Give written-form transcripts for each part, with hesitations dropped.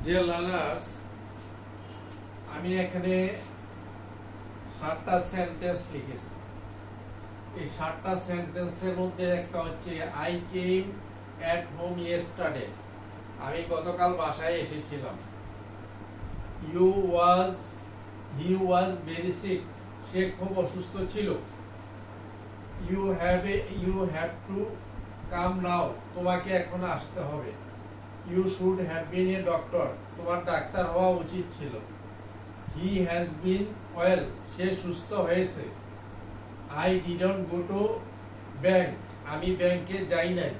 Dear learners, আমি এখানে 7টা sentence লিখেছি। এই 7টা সেন্টেন্সের মধ্যে একটা হচ্ছে I came at home yesterday. আমি গতকাল বাসায় এসেছিলাম। হি ওয়াজ ভেরি সিক। সে খুব অসুস্থ ছিল। You have to come now. তোমাকে এখন আসতে হবে। You should have been a doctor. তোমার ডাক্তার হওয়া উচিত ছিল। He has been well. সে সুস্থ হয়েছে। I didn't go to bank. আমি ব্যাংকে যাই নাই।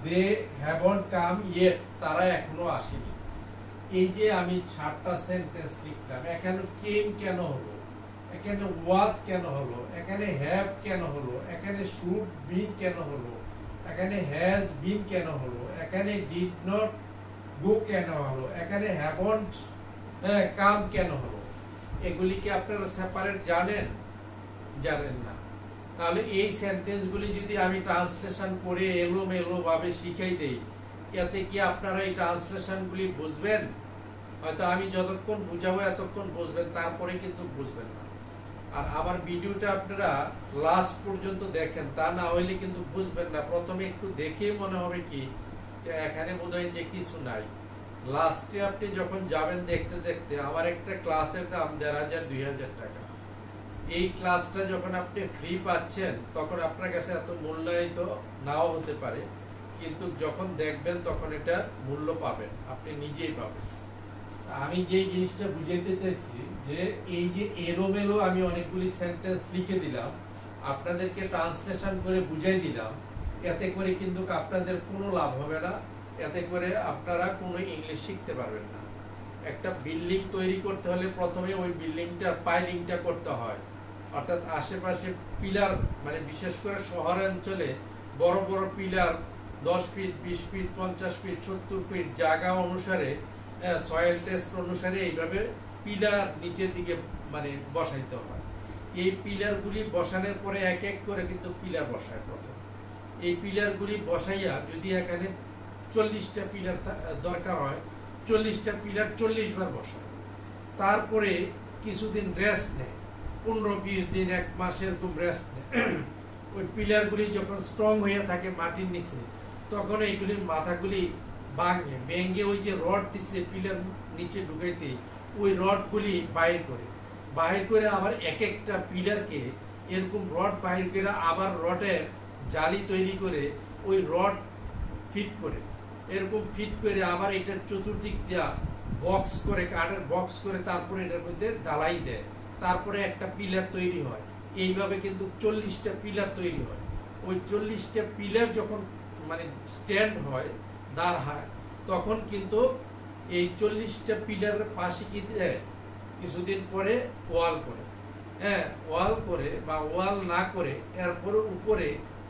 দে হ্যাভন্ট কাম ইয়েট। তারা এখনো আসেনি। এই যে আমি 7টা সেন্টেন্স লিখলাম, এখানে কেম কেন হলো, এখানে ওয়াজ কেন হলো, এখানে হ্যাভ কেন হলো, এখানে শুড বিন কেন হলো, এখানে হ্যাজ বিন কেন হলো, এখানে ডিড নট গো কেন হলো, এখানে হ্যাভন্ট কাম কেন হলো, এগুলিকে আপনারা সেপারেট জানেন না। তাহলে এই সেন্টেন্সগুলি যদি আমি ট্রান্সলেশন করে এলোমেলো ভাবে শিখাই দেই, এতে কি আপনারা এই ট্রান্সলেশনগুলি বুঝবেন? হয়তো আমি যতক্ষণ বুঝাবো এতক্ষণ বুঝবেন, তারপরে কিন্তু বুঝবেন না। আর আমার ভিডিওটা আপনারা লাস্ট পর্যন্ত দেখেন, তা না হইলে কিন্তু বুঝবেন না। প্রথমে একটু দেখেই মনে হবে কি যে এখানে বোধহয় যে কিছু নাই। লাস্টে আপনি যখন যাবেন দেখতে দেখতে, আমার একটা ক্লাসের দাম 1500-2000 টাকা। এই ক্লাসটা যখন আপনি ফ্রি পাচ্ছেন তখন আপনার কাছে এত মূল্যায়িত নাও হতে পারে, কিন্তু যখন দেখবেন তখন এটা মূল্য পাবেন, আপনি নিজেই পাবেন। আমি যে জিনিসটা বুঝাইতে চাইছি যে এই যে এলোমেলো আমি অনেকগুলি সেন্টেন্স লিখে দিলাম, আপনাদেরকে ট্রান্সলেশন করে বুঝাই দিলাম, এতে করে কিন্তু আপনাদের কোনো লাভ হবে না। এতে করে আপনারা কোনো ইংলিশ শিখতে পারবেন না। একটা বিল্ডিং তৈরি করতে হলে প্রথমে ওই বিল্ডিংটার পাইলিংটা করতে হয়, অর্থাৎ আশেপাশে পিলার, মানে বিশেষ করে শহরাঞ্চলে বড় বড় pillar 10 feet, 20 feet, 50 feet, 70 feet জায়গা অনুসারে, সয়েল টেস্ট অনুসারে এইভাবে পিলার নিচের দিকে মানে বসাইতে হয়। এই পিলারগুলি বসানোর পরে এক এক করে কিন্তু পিলার বসায় প্রথম। এই পিলারগুলি বসাইয়া যদি এখানে 40টা পিলার দরকার হয়, 40টা পিলার 40 বার বসায়। তারপরে কিছুদিন রেস্ট নেয়, 15-20 দিন, 1 মাস এরকম রেস্ট নেয়। ওই পিলারগুলি যখন স্ট্রং হয়ে থাকে মাটির নিচে, তখন এইগুলির মাথাগুলি ভেঙে ওই যে রড দিচ্ছে পিলার নিচে ঢুকাইতে, ওই রডগুলি বাহির করে আবার এক একটা পিলারকে এরকম রড বাহির করে আবার রডের জালি তৈরি করে ওই রড ফিট করে, এরকম ফিট করে আবার এটার চতুর্দিক দিয়া বক্স করে, কাঠের বক্স করে, তারপরে এটার মধ্যে ডালাই দেয়। তারপরে একটা পিলার তৈরি হয়। এইভাবে কিন্তু 40টা পিলার তৈরি হয়। ওই 40টা পিলার যখন মানে স্ট্যান্ড হয়, দাঁড় হয়, তখন কিন্তু এই 40টা পিলারের পাশে কি দেয়, কিছুদিন পরে ওয়াল করে, ওয়াল করে বা ওয়াল না করে এরপরে উপরে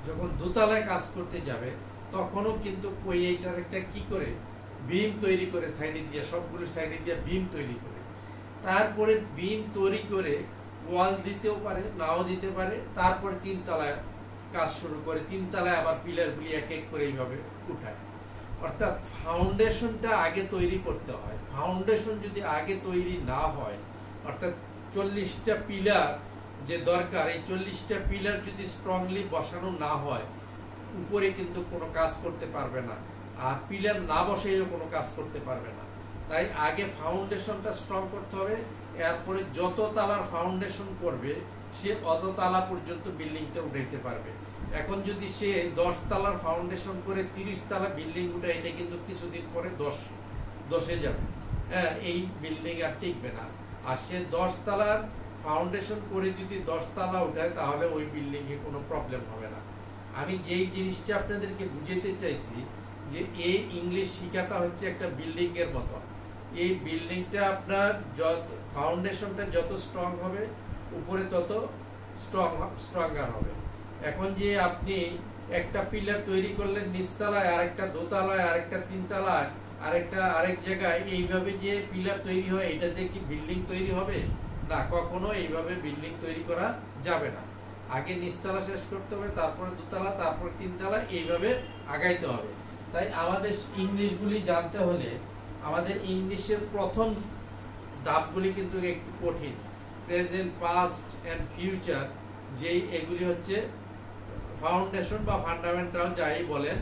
যখন দোতলায় কাজ করতে যাবে, তখনও কিন্তু এইটার একটা কি করে বিম তৈরি করে, সাইডে দিয়ে, সবগুলোর সাইডে দিয়ে বিম তৈরি করে, তারপরে বিম তৈরি করে ওয়াল দিতেও পারে, নাও দিতে পারে। তারপরে 3 তলায় কাজ শুরু করে, 3 তলায় আবার পিলারগুলি এক এক করে এইভাবে উঠায়। অর্থাৎ ফাউন্ডেশনটা আগে তৈরি করতে হয়। ফাউন্ডেশন যদি আগে তৈরি না হয়, অর্থাৎ 40টা পিলার যে দরকার, এই 40টা পিলার যদি স্ট্রংলি বসানো না হয়, উপরে কিন্তু কোনো কাজ করতে পারবে না। আর পিলার না বসেও কোনো কাজ করতে পারবে না। তাই আগে ফাউন্ডেশনটা স্ট্রং করতে হবে। এরপরে যত তালার ফাউন্ডেশন করবে, সে অত তালা পর্যন্ত বিল্ডিংটা উঠাইতে পারবে। এখন যদি সে 10 তালার ফাউন্ডেশন করে 30 তালা বিল্ডিং উঠে, এটা কিন্তু কিছুদিন পরে 10 যাবে। এই বিল্ডিং আর টিকবে না। আর সে 10 তালার ফাউন্ডেশন করে যদি 10 তালা উঠায়, তাহলে ওই বিল্ডিং এ কোনো প্রবলেম হবে না। আমি যেই জিনিসটা আপনাদেরকে বুঝাতে চাইছি যে এই ইংলিশ শিখাটা হচ্ছে একটা বিল্ডিং এর মতো। এই বিল্ডিংটা আপনার ফাউন্ডেশনটা যত স্ট্রং হবে, উপরে তত স্ট্রঙ্গার হবে। এখন যে আপনি একটা পিলার তৈরি করলেন নিচতলায়, আরেকটা দোতলায়, আরেকটা 3 তলায়, আরেক জায়গায়, এইভাবে যে পিলার তৈরি হয়, এটা দিয়ে কি বিল্ডিং তৈরি হবে না? কখনো এইভাবে বিল্ডিং তৈরি করা যাবে না। আগে নিচতলা শেষ করতে হবে, তারপরে দোতলা, তারপরে 3 তলা, এইভাবে আগাইতে হবে। তাই আমাদের ইংলিশগুলি জানতে হলে আমাদের ইংলিশের প্রথম ধাপগুলি কিন্তু একটু কঠিন। প্রেজেন্ট, পাস্ট অ্যান্ড ফিউচার, যেই এগুলি হচ্ছে ফাউন্ডেশন বা ফান্ডামেন্টাল যাই বলেন,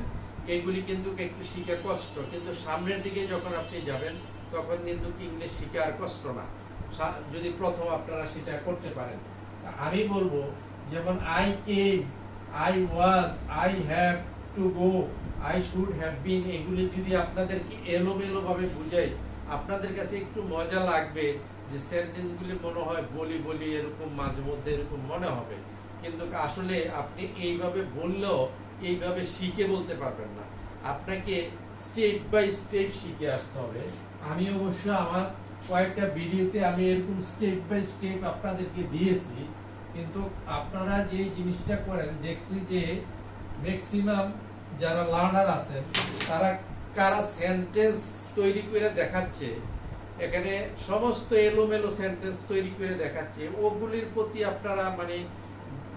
এগুলি কিন্তু একটু শিখা কষ্ট, কিন্তু সামনের দিকে যখন আপনি যাবেন তখন কিন্তু ইংলিশ শিখা আর কষ্ট না, যদি প্রথম আপনারা সেটা করতে পারেন। আমি বলবো যেমন I came, I was, I have to go, I should have বিন, এগুলি যদি আপনাদেরকে এলোমেলো ভাবে বুঝাই আপনাদের কাছে একটু মজা লাগবে, যে সেন্টেন্সগুলি মনে হয় বলি বলি এরকম মাঝে মধ্যে এরকম মনে হবে, কিন্তু আসলে আপনি এইভাবে বললেও এইভাবে শিখে বলতে পারবেন না, আপনাকে স্টেপ বাই স্টেপ শিখে আসতে হবে। আমি অবশ্য আমার কয়েকটা ভিডিওতে আমি এরকম স্টেপ বাই স্টেপ আপনাদেরকে দিয়েছি, কিন্তু আপনারা যে জিনিসটা করেন দেখছি যে ম্যাক্সিমাম যারা লার্নার আছেন তারা কারা সেন্টেন্স তৈরি করে দেখাচ্ছে, এখানে সমস্ত এলোমেলো সেন্টেন্স তৈরি করে দেখাচ্ছে, ওগুলির প্রতি আপনারা মানে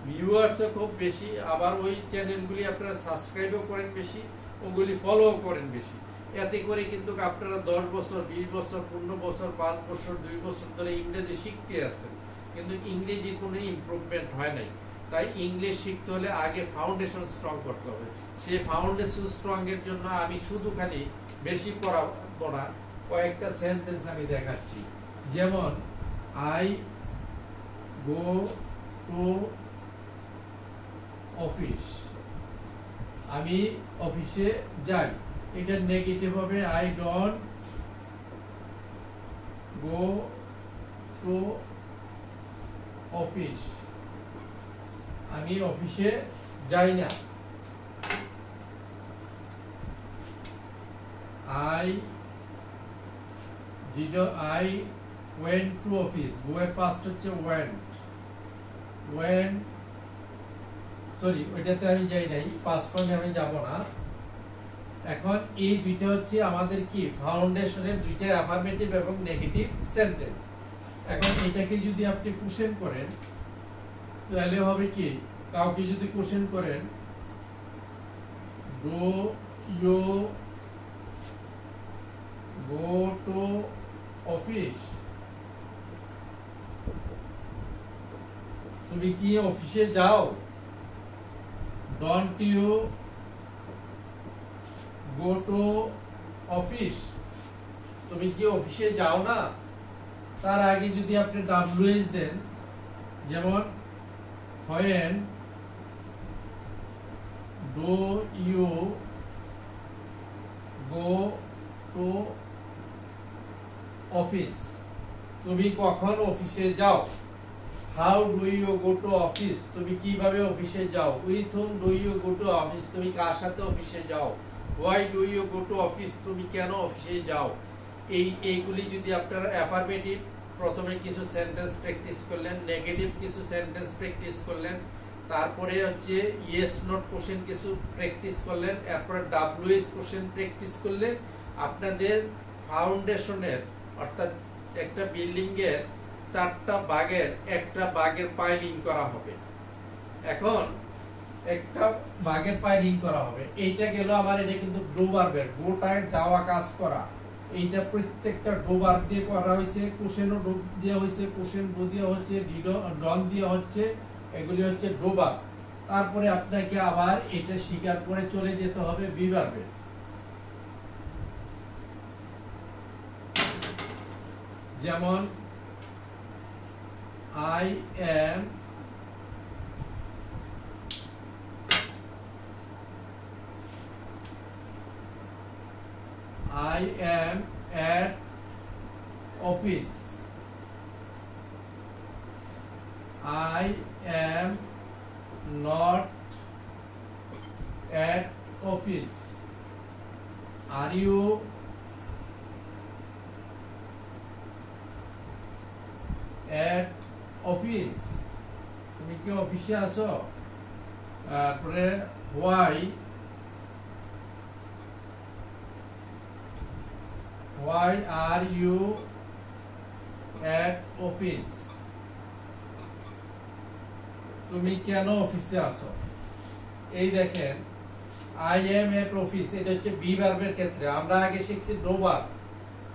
ভিউয়ার্সও খুব বেশি, আবার ওই চ্যানেলগুলি আপনারা সাবস্ক্রাইবও করেন বেশি, ওগুলি ফলো করেন বেশি, এতে করে কিন্তু আপনারা 10 বছর 20 বছর 15 বছর 5 বছর 2 বছর ধরে ইংরেজি শিখতে আসছেন, কিন্তু ইংরেজির কোনো ইমপ্রুভমেন্ট হয় নাই। তাই ইংলিশ শিখতে হলে আগে ফাউন্ডেশন স্ট্রং করতে হবে। সেই ফাউন্ডেশন স্ট্রং এর জন্য আমি শুধু খালি বেশি পড়াবো না, কয়েকটা সেন্টেন্স আমি দেখাচ্ছি। যেমন আই গো টু অফিস, আমি অফিসে যাই, এটা নেগেটিভ হবে I don't go to office, আমি অফিসে যাই না। I went to office, go এর past হচ্ছে went, সরি ওইটাতে আমি যাই নাই, পাস্ট ফর্মে আমি যাব না। এখন এই দুইটা হচ্ছে আমাদের কি ফাউন্ডেশনের দুইটা অ্যাফার্মেটিভ এবং নেগেটিভ সেন্টেন্স। এখন এটাকে যদি আপনি কোশ্চেন করেন তাহলে হবে কি, কাউকে যদি কোশ্চেন করেন do you go to office, তুমি কি অফিসে যাও? Don't you go to office, তুমি কি অফিসে যাও না? তার আগে যদি আপনি WH দেন, যেমন when do you go to office, তুমি কখন অফিসে যাও? How do you go to office, তুমি কিভাবে অফিসে যাও? With whom do you go to office, তুমি কার সাথে অফিসে যাও? Why do you go to office, তুমি কেন অফিসে যাও? এইগুলি যদি আপনারা অ্যাফার্মেটিভ প্রথমে কিছু সেন্টেন্স প্র্যাকটিস করলেন, নেগেটিভ কিছু সেন্টেন্স প্র্যাকটিস করলেন, তারপরে হচ্ছে ইয়েস নট কোশ্চেন কিছু প্র্যাকটিস করলেন, এরপরে WH কোশ্চেন প্র্যাকটিস করলে আপনাদের ফাউন্ডেশনের অর্থাৎ একটা বিল্ডিং এর 4টা ভাগের একটা ভাগের পাইলিং করা হবে। এখন একটা ভাগের পাইলিং করা হবে, এইটা গেল আমার, এটা কিন্তু ডোবার বের, গোটায় যাওয়া কাজ করা, এইটা প্রত্যেকটা ডোবার দিয়ে করা হয়েছে, কোশ্চেনও ডোব দেওয়া হয়েছে, কোশ্চেন বো দেওয়া হচ্ছে, ডন দেওয়া হচ্ছে, এগুলি হচ্ছে ডোবার। তারপরে আপনাকে আবার এটা শিকার করে চলে যেতে হবে বিভার্বে। যেমন I am at office, I am not at office, are you at office, তুমি কি অফিসে আছো? তারপরে why are you at office, তুমি কেন অফিসে আছো? এই দেখেন আই এম এট অফিস, এটা হচ্ছে বি ভার্বের ক্ষেত্রে। আমরা আগে শিখছি ডোবার,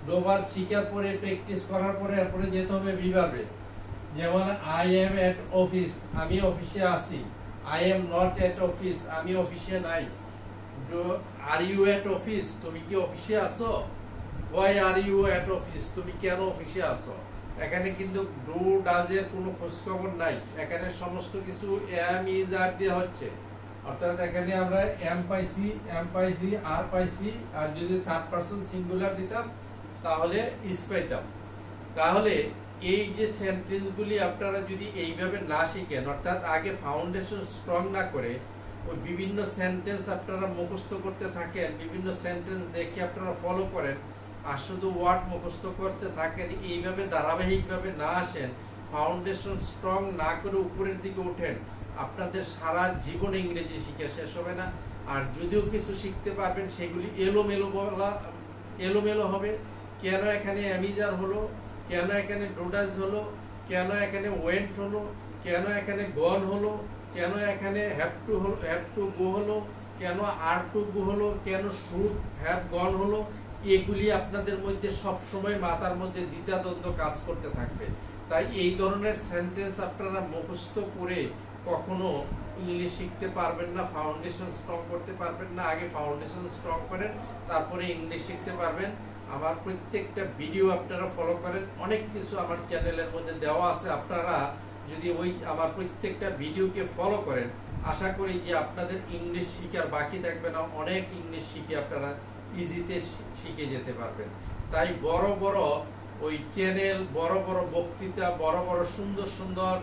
ডোবার শিখার পরে প্র্যাকটিস করার পরে এরপরে যেতে হবে বি ভার্বে। যেমন আই এম এট অফিস, আমি অফিসে আছি। I am not at office, আমি অফিসে নাই। আর ইউ এট অফিস, তুমি কি অফিসে আছো? Why are you at office, তুমি কেন অফিসে আছো? এখানে কিন্তু ডু ডাজ এর কোনো খোঁজখবর নাই, এখানে সমস্ত কিছু এম ইজ আর দিয়ে হচ্ছে। অর্থাৎ এখানে আমরা এম পাইছি আর পাইছি, আর যদি থার্ড পারসন সিঙ্গুলার দিতাম তাহলে ইজ পাইতাম। তাহলে এই যে সেন্টেন্সগুলি আপনারা যদি এইভাবে না শিখেন, অর্থাৎ আগে ফাউন্ডেশন স্ট্রং না করে ওই বিভিন্ন সেন্টেন্স আপনারা মুখস্থ করতে থাকেন, বিভিন্ন সেন্টেন্স দেখে আপনারা ফলো করেন, আর শুধু ওয়ার্ড মুখস্থ করতে থাকেন, এইভাবে ধারাবাহিকভাবে না আসেন, ফাউন্ডেশন স্ট্রং না করে উপরের দিকে ওঠেন, আপনাদের সারা জীবন ইংরেজি শিখে শেষ হবে না। আর যদিও কিছু শিখতে পারবেন সেগুলি এলোমেলো হবে। কেন এখানে অ্যামিজার হলো, কেন এখানে ডোডাস হলো, কেন এখানে ওয়েন্ট হলো, কেন এখানে গন হলো, কেন এখানে হ্যাভ টু গো হলো, কেন আর টু গো হলো, কেন শুড হ্যাভ গন হলো, এগুলি আপনাদের মধ্যে সব সময় মাথার মধ্যে দ্বিধাদ্বন্দ্ব কাজ করতে থাকবে। তাই এই ধরনের সেন্টেন্স আপনারা মুখস্থ করে কখনো ইংলিশ শিখতে পারবেন না, ফাউন্ডেশন স্ট্রং করতে পারবেন না। আগে ফাউন্ডেশন স্ট্রং করেন, তারপরে ইংলিশ শিখতে পারবেন। আমার প্রত্যেকটা ভিডিও আপনারা ফলো করেন, অনেক কিছু আমার চ্যানেলের মধ্যে দেওয়া আছে। আপনারা যদি ওই আমার প্রত্যেকটা ভিডিওকে ফলো করেন, আশা করি যে আপনাদের ইংলিশ শিখার বাকি থাকবে না, অনেক ইংলিশ শিখে আপনারা ইজিতে শিখে যেতে পারবেন। তাই বড় বড় ওই চ্যানেল, বড় বড় বক্তৃতা, বড় বড় সুন্দর সুন্দর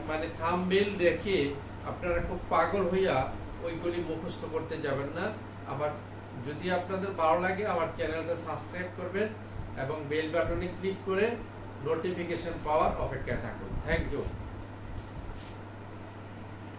মানে থাম্বনেইল দেখে আপনারা খুব পাগল হইয়া ওইগুলি মুখস্থ করতে যাবেন না। আমার যদি আপনাদের ভালো লাগে আমার চ্যানেলটা সাবস্ক্রাইব করবেন এবং বেল বাটনে ক্লিক করে নোটিফিকেশন পাওয়ার অপেক্ষায় থাকুন। Thank you.